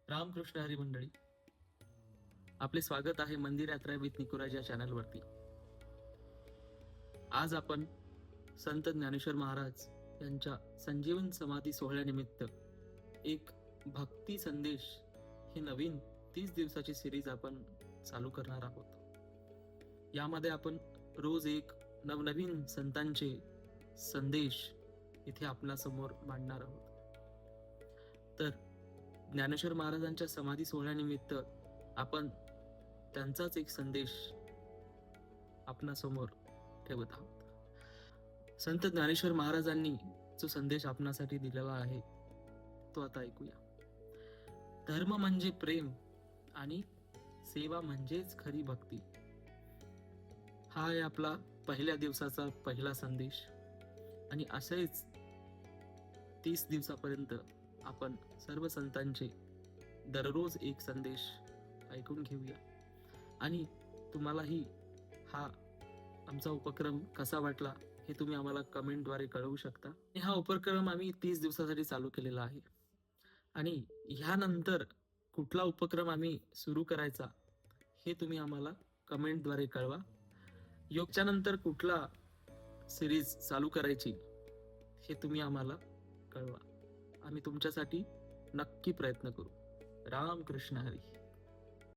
रामकृष्ण हरी मंडळी, आपले स्वागत आहे मंदिर यात्रा विथ निकुराज या चॅनलवरती. आज आपण संत ज्ञानेश्वर महाराज यांच्या संजीवन समाधी सोहळ्यानिमित्त एक भक्ती संदेश ही नवीन 30 दिवसाची सिरीज आपण चालू करणार आहोत. यामध्ये आपण रोज एक नवनवीन संतांचे संदेश इथे आपल्यासमोर मांडणार आहोत. तर ज्ञानेश्वर महाराजांच्या समाधी सोहळ्यानिमित्त आपण त्यांचाच एक संदेश आपणासमोर ठेवत आहोत. संत ज्ञानेश्वर महाराजांनी जो संदेश आपणासाठी दिलेला आहे तो आता ऐकूया. धर्म म्हणजे प्रेम आणि सेवा म्हणजेच खरी भक्ती. हा आहे आपला पहिल्या दिवसाचा पहिला संदेश आणि असेच 30 दिवसापर्यंत आपण सर्व संतांचे दररोज एक संदेश ऐकून घेऊया आणि तुम्हालाही हा आमचा उपक्रम कसा वाटला हे तुम्ही आम्हाला कमेंटद्वारे कळवू शकता. हा उपक्रम आम्ही 30 दिवसासाठी चालू केलेला आहे आणि ह्यानंतर कुठला उपक्रम आम्ही सुरू करायचा हे तुम्ही आम्हाला कमेंटद्वारे कळवा. योगच्या नंतर कुठला सिरीज चालू करायची हे तुम्ही आम्हाला कळवा. आम्ही तुमच्यासाठी नक्की प्रयत्न करू. रामकृष्ण हरी.